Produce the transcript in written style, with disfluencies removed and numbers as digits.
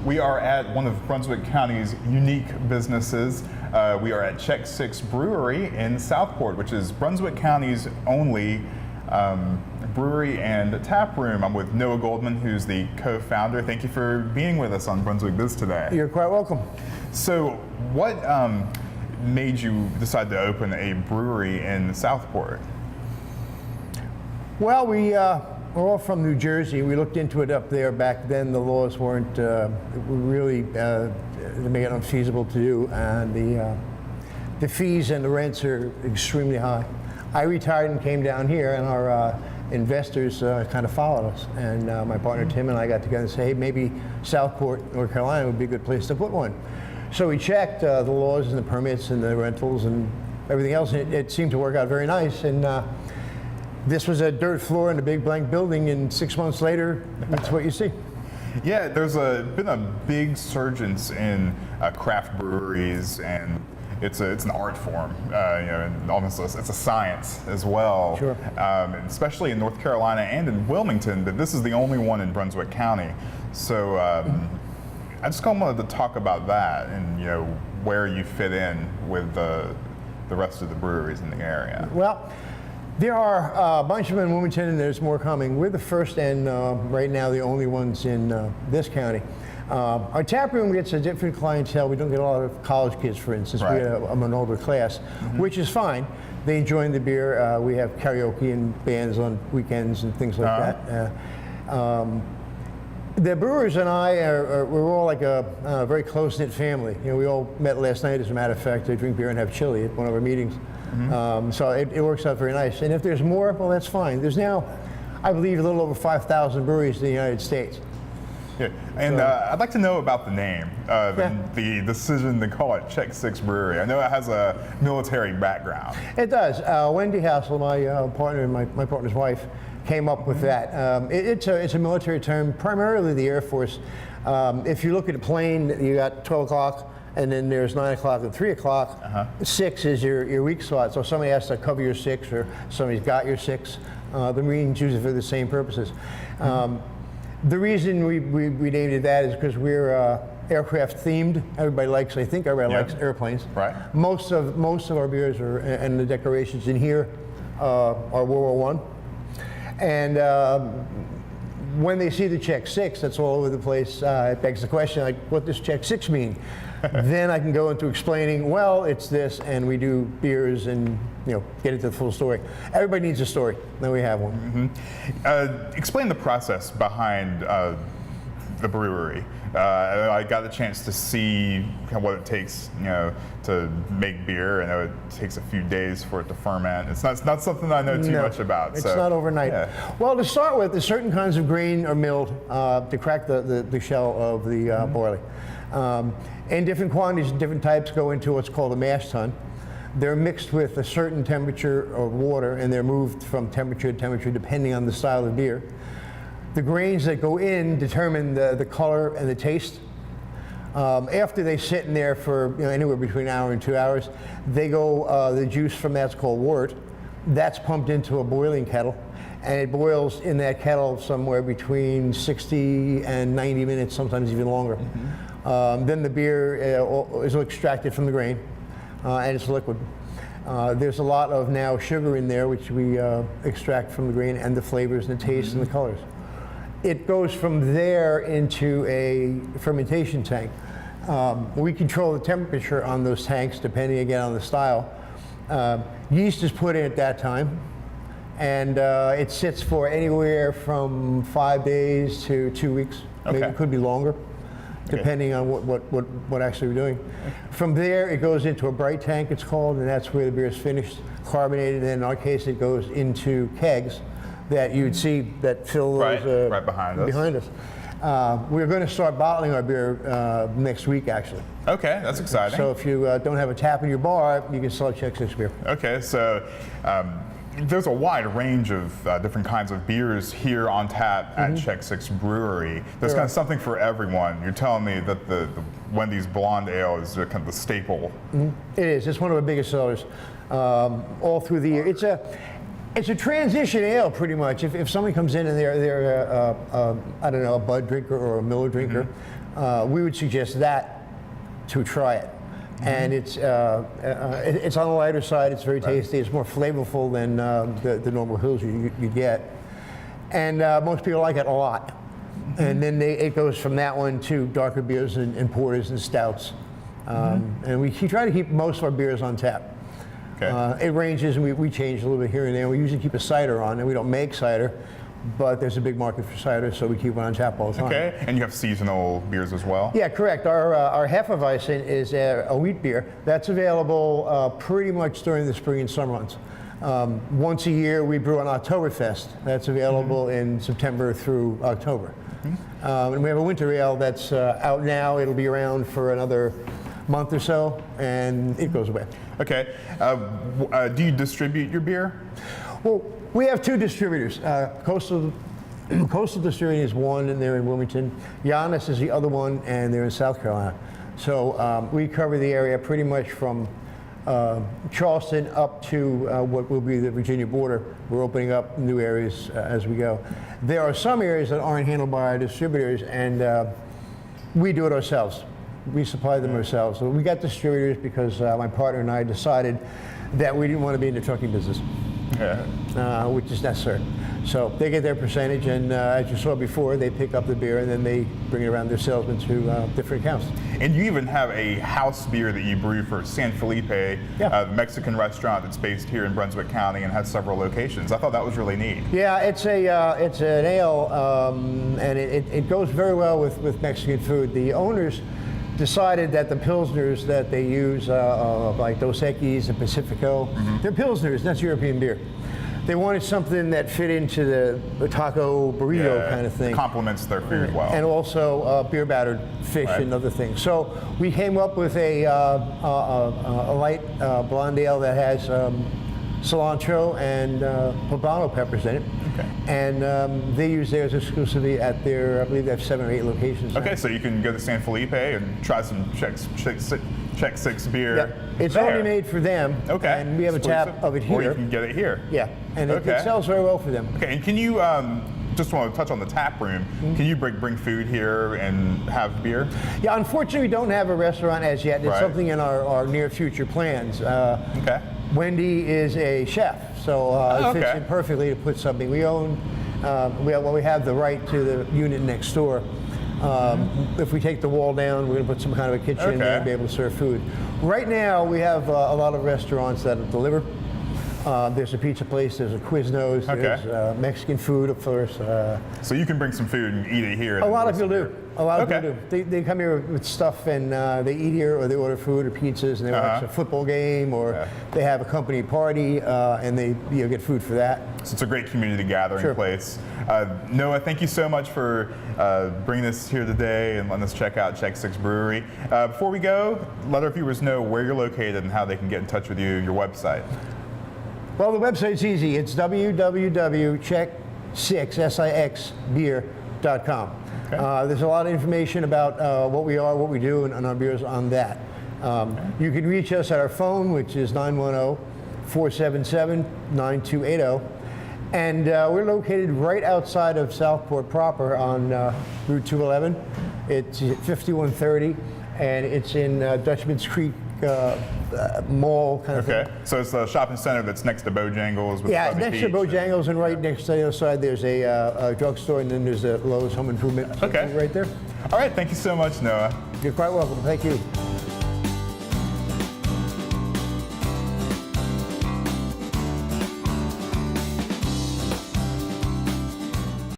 We are at one of Brunswick County's unique businesses. We are at Check 6 Brewery in Southport, which is Brunswick County's only brewery and tap room. I'm with Noah Goldman, who's the co-founder. Thank you for being with us on Brunswick Biz today. You're quite welcome. So what made you decide to open a brewery in Southport? Well, we're all from New Jersey. We looked into it up there back then. The laws weren't really to make it unfeasible to do, and the fees and the rents are extremely high. I retired and came down here, and our investors kind of followed us. And my partner Tim and I got together and said, hey, maybe Southport, North Carolina would be a good place to put one. So we checked the laws and the permits and the rentals and everything else, and it seemed to work out very nice. And this was a dirt floor in a big blank building, and 6 months later, that's what you see. Yeah, there's been a big surgence in craft breweries, and it's an art form, and almost it's a science as well. Sure. Especially in North Carolina and in Wilmington, but this is the only one in Brunswick County. So I just kind of wanted to talk about that and where you fit in with the rest of the breweries in the area. Well, there are a bunch of them in Wilmington, and there's more coming. We're the first and right now the only ones in this county. Our tap room gets a different clientele. We don't get a lot of college kids, for instance. Right. I'm an older class, which is fine. They enjoy the beer. We have karaoke and bands on weekends and things like that. The brewers and I we're all like a very close-knit family. We all met last night, as a matter of fact, to drink beer and have chili at one of our meetings. So it works out very nice. And if there's more, well, that's fine. There's now, I believe, a little over 5,000 breweries in the United States. Yeah. And I'd like to know about the name, the decision to call it Check 6 Brewery. I know it has a military background. It does. Wendy Hassel, my partner and my partner's wife, came up with that. It's a military term, primarily the Air Force. If you look at a plane, you got 12 o'clock, and then there's 9 o'clock and 3 o'clock. 6 is your weak spot. So if somebody has to cover your 6, or somebody's got your 6. The Marines use it for the same purposes. The reason we named it that is because we're aircraft themed. Everybody likes, I think everybody likes airplanes. Right. Most of our beers and the decorations in here are World War I. And when they see the Check 6 that's all over the place, it begs the question, like, what does Check 6 mean? Then I can go into explaining, well, it's this, and we do beers and get into the full story. Everybody needs a story, then we have one. Explain the process behind the brewery. I got the chance to see what it takes, to make beer. I know it takes a few days for it to ferment. It's not something I know too much about. It's not overnight. Yeah. Well, to start with, there's certain kinds of grain are milled to crack the shell of the barley. And different quantities and different types go into what's called a mash tun. They're mixed with a certain temperature of water, and they're moved from temperature to temperature depending on the style of beer. The grains that go in determine the color and the taste. After they sit in there for anywhere between an hour and 2 hours, they go, the juice from that's called wort. That's pumped into a boiling kettle, and it boils in that kettle somewhere between 60 and 90 minutes, sometimes even longer. Then the beer is extracted from the grain, and it's liquid. There's a lot of now sugar in there, which we extract from the grain, and the flavors and the taste and the colors. It goes from there into a fermentation tank. We control the temperature on those tanks depending again on the style. Yeast is put in at that time, and it sits for anywhere from 5 days to 2 weeks. Okay. Maybe it could be longer, depending on what actually we're doing. From there, it goes into a bright tank, it's called, and that's where the beer is finished, carbonated, and in our case, it goes into kegs that you'd see that fill those right behind us. We're going to start bottling our beer next week, actually. Okay, that's exciting. So if you don't have a tap in your bar, you can sell Check 6 beer. Okay, so there's a wide range of different kinds of beers here on tap at Check 6 Brewery. There's kind of something for everyone. You're telling me that the Wendy's Blonde Ale is kind of the staple. It is. It's one of our biggest sellers all through the year. It's a transition ale, pretty much. If somebody comes in and they're I don't know, a Bud drinker or a Miller drinker, we would suggest that to try it. And it's on the lighter side. It's very tasty. It's more flavorful than the normal Hills you get. And most people like it a lot. And then it goes from that one to darker beers and porters and stouts. And we try to keep most of our beers on tap. Okay. It ranges, and we change a little bit here and there. We usually keep a cider on, and we don't make cider, but there's a big market for cider, so we keep it on tap all the time. Okay, and you have seasonal beers as well? Yeah, correct. Our Hefeweizen is a wheat beer that's available pretty much during the spring and summer months. Once a year, we brew on Oktoberfest. That's available in September through October. And we have a winter ale that's out now. It'll be around for another month or so, and it goes away. Okay. Do you distribute your beer? Well, we have two distributors. Coastal Distributing is one, and they're in Wilmington. Giannis is the other one, and they're in South Carolina. So we cover the area pretty much from Charleston up to what will be the Virginia border. We're opening up new areas as we go. There are some areas that aren't handled by our distributors, and we do it ourselves. We supply them ourselves. So we got distributors because my partner and I decided that we didn't want to be in the trucking business, which is necessary. So they get their percentage, and as you saw before, they pick up the beer and then they bring it around their salesmen to different accounts. And you even have a house beer that you brew for San Felipe, the Mexican restaurant that's based here in Brunswick County and has several locations. I thought that was really neat. Yeah, it's an ale, and it goes very well with Mexican food. The owners decided that the Pilsners that they use, like Dos Equis and Pacifico, they're Pilsners, that's European beer. They wanted something that fit into the taco burrito kind of thing. Complements their food well. And also beer battered fish and other things. So we came up with a light blonde ale that has cilantro and poblano peppers in it. Okay. And they use theirs exclusively at their, I believe they have 7 or 8 locations. Okay, so you can go to San Felipe and try some Czech 6 beer. Yeah. It's only made for them. Okay. And we have a tap of it here. Or you can get it here. Yeah, and it sells very well for them. Okay, and can you, just want to touch on the tap room, can you bring food here and have beer? Yeah, unfortunately we don't have a restaurant as yet. It's something in our near future plans. Okay. Wendy is a chef, so it fits in perfectly to put something. We own, we have the right to the unit next door. If we take the wall down, we're going to put some kind of a kitchen there and be able to serve food. Right now, we have a lot of restaurants that deliver. There's a pizza place, there's a Quiznos, there's Mexican food, of course. So you can bring some food and eat it here. A lot of people do. A lot of people do. They come here with stuff and they eat here, or they order food or pizzas, and they watch a football game, or they have a company party and they get food for that. So it's a great community gathering place. Noah, thank you so much for bringing us here today and letting us check out Czech 6 Brewery. Before we go, let our viewers know where you're located and how they can get in touch with you, your website. Well, the website's easy. It's www.czech6beer.com. There's a lot of information about what we are, what we do, and our beers on that. You can reach us at our phone, which is 910-477-9280. And we're located right outside of Southport proper on Route 211. It's 5130, and it's in Dutchman's Creek Mall kind of thing. So it's the shopping center that's next to Bojangles. With next to Bojangles, and right next to the other side there's a drugstore, and then there's a Lowe's Home Improvement right there. All right, thank you so much, Noah. You're quite welcome. Thank you.